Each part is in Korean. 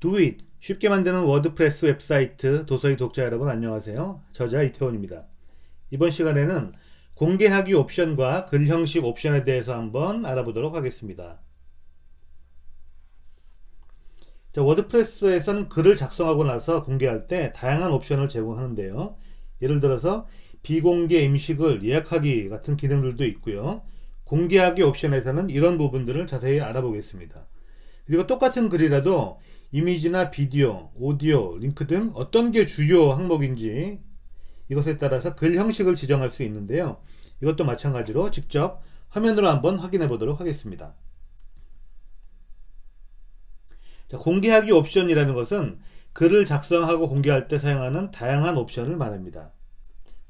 Do it! 쉽게 만드는 워드프레스 웹사이트 도서의 독자 여러분 안녕하세요. 저자 이태원입니다. 이번 시간에는 공개하기 옵션과 글 형식 옵션에 대해서 한번 알아보도록 하겠습니다. 자, 워드프레스에서는 글을 작성하고 나서 공개할 때 다양한 옵션을 제공하는데요. 예를 들어서 비공개 임시글 예약하기 같은 기능들도 있고요. 공개하기 옵션에서는 이런 부분들을 자세히 알아보겠습니다. 그리고 똑같은 글이라도 이미지나 비디오, 오디오, 링크 등 어떤 게 주요 항목인지 이것에 따라서 글 형식을 지정할 수 있는데요. 이것도 마찬가지로 직접 화면으로 한번 확인해 보도록 하겠습니다. 자, 공개하기 옵션이라는 것은 글을 작성하고 공개할 때 사용하는 다양한 옵션을 말합니다.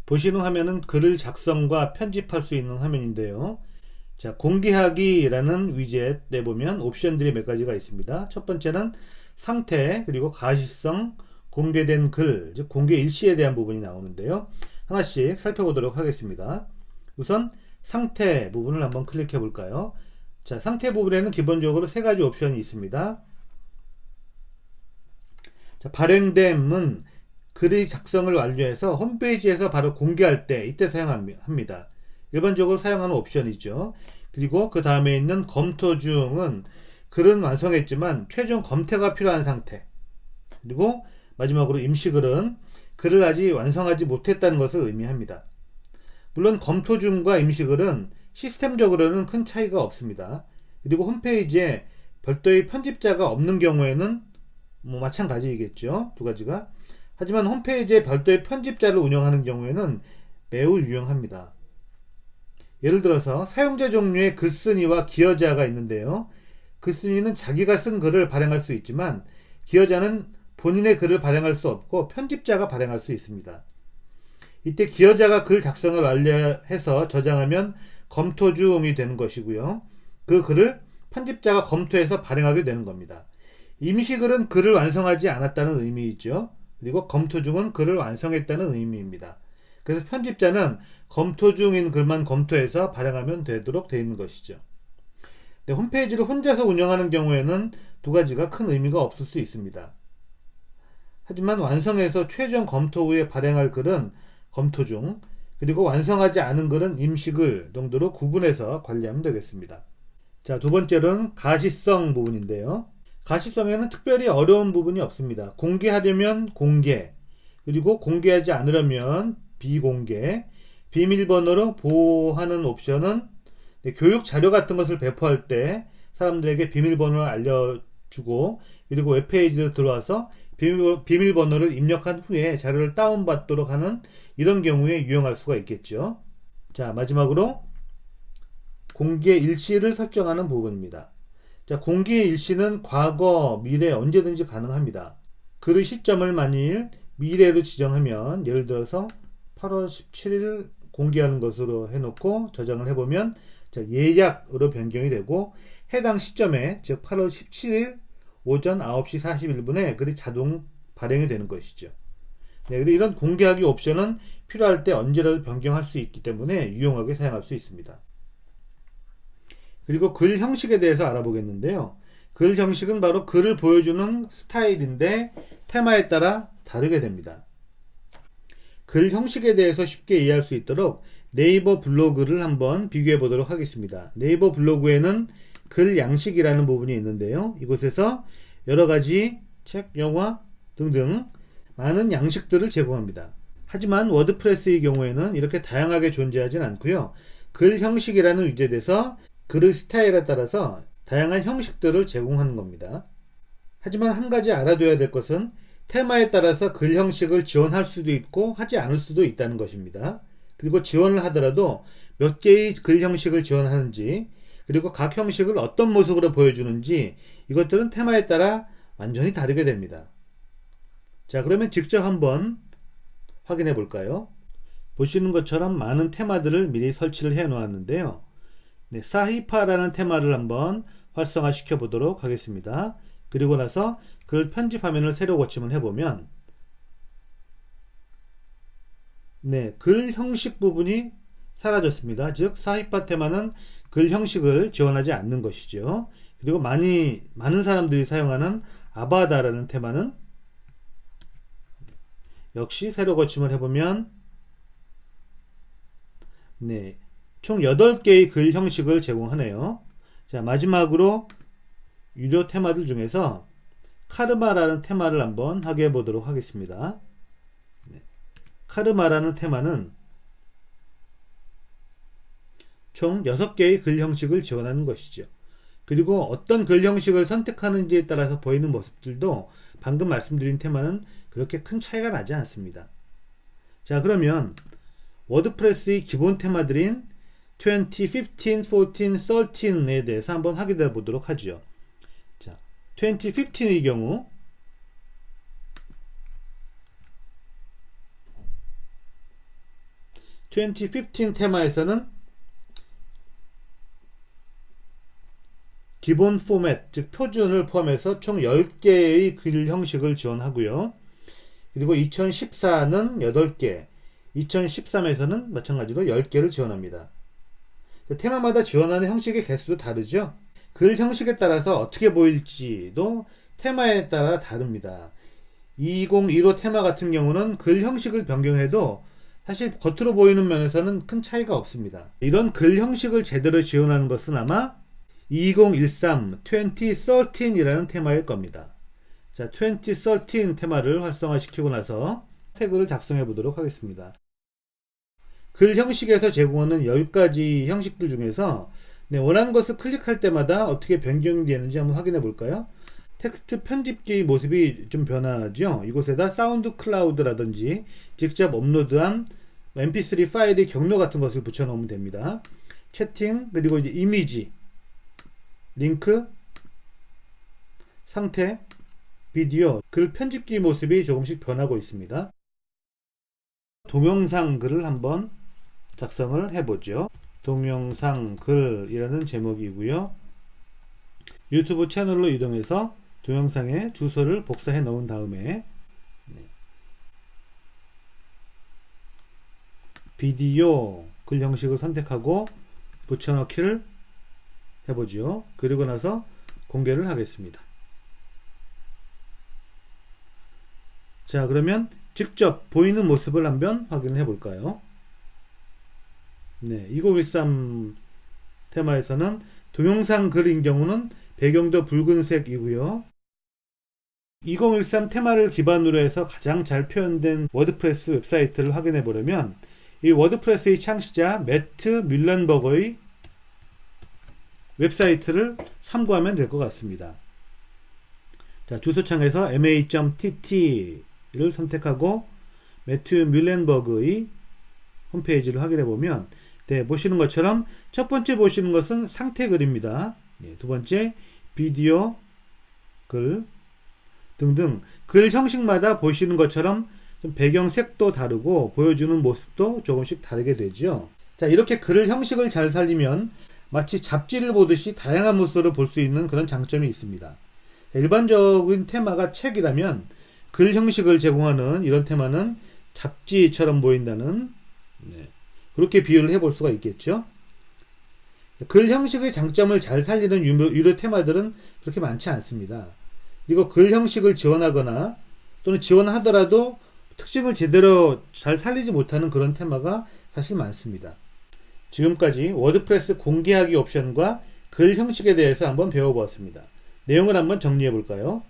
보시는 화면은 글을 작성과 편집할 수 있는 화면인데요. 자, 공개하기라는 위젯에 보면 옵션들이 몇 가지가 있습니다. 첫 번째는 상태, 그리고 가시성, 공개된 글, 즉 공개 일시에 대한 부분이 나오는데요. 하나씩 살펴보도록 하겠습니다. 우선 상태 부분을 한번 클릭해 볼까요? 자, 상태 부분에는 기본적으로 세 가지 옵션이 있습니다. 자, 발행됨은 글의 작성을 완료해서 홈페이지에서 바로 공개할 때 이때 사용합니다. 일반적으로 사용하는 옵션이죠. 그리고 그 다음에 있는 검토 중은 글은 완성했지만 최종 검토가 필요한 상태. 그리고 마지막으로 임시글은 글을 아직 완성하지 못했다는 것을 의미합니다. 물론 검토 중과 임시글은 시스템적으로는 큰 차이가 없습니다. 그리고 홈페이지에 별도의 편집자가 없는 경우에는 마찬가지이겠죠. 두 가지가. 하지만 홈페이지에 별도의 편집자를 운영하는 경우에는 매우 유용합니다. 예를 들어서 사용자 종류의 글쓴이와 기여자가 있는데요. 글쓴이는 자기가 쓴 글을 발행할 수 있지만 기여자는 본인의 글을 발행할 수 없고 편집자가 발행할 수 있습니다. 이때 기여자가 글 작성을 완료해서 저장하면 검토 중이 되는 것이고요. 그 글을 편집자가 검토해서 발행하게 되는 겁니다. 임시글은 글을 완성하지 않았다는 의미이죠. 그리고 검토 중은 글을 완성했다는 의미입니다. 그래서 편집자는 검토 중인 글만 검토해서 발행하면 되도록 되어 있는 것이죠. 네, 홈페이지를 혼자서 운영하는 경우에는 두 가지가 큰 의미가 없을 수 있습니다. 하지만 완성해서 최종 검토 후에 발행할 글은 검토 중, 그리고 완성하지 않은 글은 임시글 정도로 구분해서 관리하면 되겠습니다. 자, 두 번째로는 가시성 부분인데요. 가시성에는 특별히 어려운 부분이 없습니다. 공개하려면 공개, 그리고 공개하지 않으려면 비공개, 비밀번호로 보호하는 옵션은 교육 자료 같은 것을 배포할 때 사람들에게 비밀번호를 알려주고, 그리고 웹페이지로 들어와서 비밀번호를 입력한 후에 자료를 다운받도록 하는 이런 경우에 유용할 수가 있겠죠. 자, 마지막으로 공개 일시를 설정하는 부분입니다. 자, 공개 일시는 과거, 미래 언제든지 가능합니다. 글의 시점을 만일 미래로 지정하면, 예를 들어서 8월 17일 공개하는 것으로 해놓고 저장을 해보면, 자, 예약으로 변경이 되고 해당 시점에, 즉 8월 17일 오전 9시 41분에 글이 자동 발행이 되는 것이죠. 네, 그리고 이런 공개하기 옵션은 필요할 때 언제라도 변경할 수 있기 때문에 유용하게 사용할 수 있습니다. 그리고 글 형식에 대해서 알아보겠는데요. 글 형식은 바로 글을 보여주는 스타일인데 테마에 따라 다르게 됩니다. 글 형식에 대해서 쉽게 이해할 수 있도록 네이버 블로그를 한번 비교해 보도록 하겠습니다. 네이버 블로그에는 글 양식이라는 부분이 있는데요. 이곳에서 여러가지 책, 영화 등등 많은 양식들을 제공합니다. 하지만 워드프레스의 경우에는 이렇게 다양하게 존재하진 않고요. 글 형식이라는 위젯에서 글의 스타일에 따라서 다양한 형식들을 제공하는 겁니다. 하지만 한 가지 알아둬야 될 것은 테마에 따라서 글 형식을 지원할 수도 있고 하지 않을 수도 있다는 것입니다. 그리고 지원을 하더라도 몇 개의 글 형식을 지원하는지, 그리고 각 형식을 어떤 모습으로 보여주는지 이것들은 테마에 따라 완전히 다르게 됩니다. 자, 그러면 직접 한번 확인해 볼까요? 보시는 것처럼 많은 테마들을 미리 설치를 해 놓았는데요. 네, 사히파라는 테마를 한번 활성화 시켜 보도록 하겠습니다. 그리고 나서 글 편집 화면을 새로 고침을 해보면, 네, 글 형식 부분이 사라졌습니다. 즉 사히파 테마는 글 형식을 지원하지 않는 것이죠. 그리고 많은 사람들이 사용하는 아바다라는 테마는 역시 세로 거침을 해보면 네, 총 8개의 글 형식을 제공하네요. 자, 마지막으로 유료 테마들 중에서 카르마라는 테마를 한번 확인해 보도록 하겠습니다. 네, 카르마라는 테마는 총 6개의 글 형식을 지원하는 것이죠. 그리고 어떤 글 형식을 선택하는지에 따라서 보이는 모습들도 방금 말씀드린 테마는 그렇게 큰 차이가 나지 않습니다. 자, 그러면 워드프레스의 기본 테마들인 20, 15, 14, 13에 대해서 한번 확인해 보도록 하죠. 자, 20, 15의 경우 테마에서는 기본 포맷, 즉 표준을 포함해서 총 10개의 글 형식을 지원하고요. 그리고 2014는 8개, 2013에서는 마찬가지로 10개를 지원합니다. 테마마다 지원하는 형식의 개수도 다르죠. 글 형식에 따라서 어떻게 보일지도 테마에 따라 다릅니다. 2015 테마 같은 경우는 글 형식을 변경해도 사실 겉으로 보이는 면에서는 큰 차이가 없습니다. 이런 글 형식을 제대로 지원하는 것은 아마 2013 2013이라는 테마일 겁니다. 자, 2013 테마를 활성화시키고 나서 태그를 작성해 보도록 하겠습니다. 글 형식에서 제공하는 10가지 형식들 중에서 원하는 것을 클릭할 때마다 어떻게 변경이 되는지 한번 확인해 볼까요? 텍스트 편집기 모습이 좀 변하죠. 이곳에다 사운드 클라우드라든지 직접 업로드한 mp3 파일의 경로 같은 것을 붙여 놓으면 됩니다. 채팅, 그리고 이제 이미지, 링크, 상태, 비디오, 글 편집기 모습이 조금씩 변하고 있습니다. 동영상 글을 한번 작성을 해보죠. 동영상 글이라는 제목이고요. 유튜브 채널로 이동해서 동영상에 주소를 복사해 놓은 다음에 비디오 글 형식을 선택하고 붙여넣기를 해보죠. 그리고 나서 공개를 하겠습니다. 자, 그러면 직접 보이는 모습을 한번 확인해 볼까요? 네, 2013 테마에서는 동영상 글인 경우는 배경도 붉은색이고요. 2013 테마를 기반으로 해서 가장 잘 표현된 워드프레스 웹사이트를 확인해 보려면 이 워드프레스의 창시자 매트 뮬런버거의 웹사이트를 참고하면 될 것 같습니다. 자, 주소창에서 ma.tt를 선택하고 매트 뮬런버그의 홈페이지를 확인해 보면 보시는 것처럼 첫 번째 보시는 것은 상태 글입니다. 두 번째 비디오 글 등등 글 형식마다 보시는 것처럼 좀 배경색도 다르고 보여주는 모습도 조금씩 다르게 되죠. 자, 이렇게 글 형식을 잘 살리면 마치 잡지를 보듯이 다양한 모습으로 볼 수 있는 그런 장점이 있습니다. 일반적인 테마가 책이라면 글 형식을 제공하는 이런 테마는 잡지처럼 보인다는 그렇게 비유를 해볼 수가 있겠죠. 글 형식의 장점을 잘 살리는 유료 테마들은 그렇게 많지 않습니다. 그리고 글 형식을 지원하거나 또는 지원하더라도 특징을 제대로 잘 살리지 못하는 그런 테마가 사실 많습니다. 지금까지 워드프레스 공개하기 옵션과 글 형식에 대해서 한번 배워보았습니다. 내용을 한번 정리해 볼까요?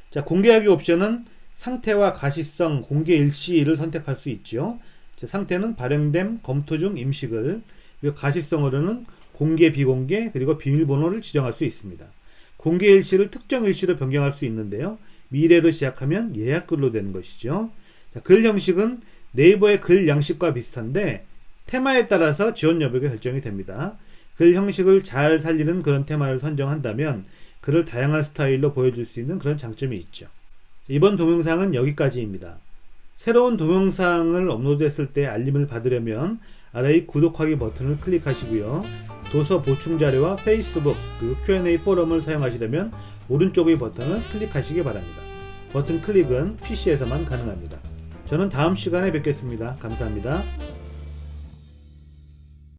자, 공개하기 옵션은 상태와 가시성, 공개 일시를 선택할 수 있죠. 자, 상태는 발행됨, 검토 중, 임시글, 그리고 가시성으로는 공개, 비공개, 그리고 비밀번호를 지정할 수 있습니다. 공개 일시를 특정 일시로 변경할 수 있는데요. 미래로 시작하면 예약글로 되는 것이죠. 자, 글 형식은 네이버의 글 양식과 비슷한데 테마에 따라서 지원 여부가 결정이 됩니다. 글 형식을 잘 살리는 그런 테마를 선정한다면 글을 다양한 스타일로 보여줄 수 있는 그런 장점이 있죠. 이번 동영상은 여기까지입니다. 새로운 동영상을 업로드했을 때 알림을 받으려면 아래의 구독하기 버튼을 클릭하시고요. 도서 보충 자료와 페이스북 그리고 Q&A 포럼을 사용하시려면 오른쪽의 버튼을 클릭하시기 바랍니다. 버튼 클릭은 PC에서만 가능합니다. 저는 다음 시간에 뵙겠습니다. 감사합니다.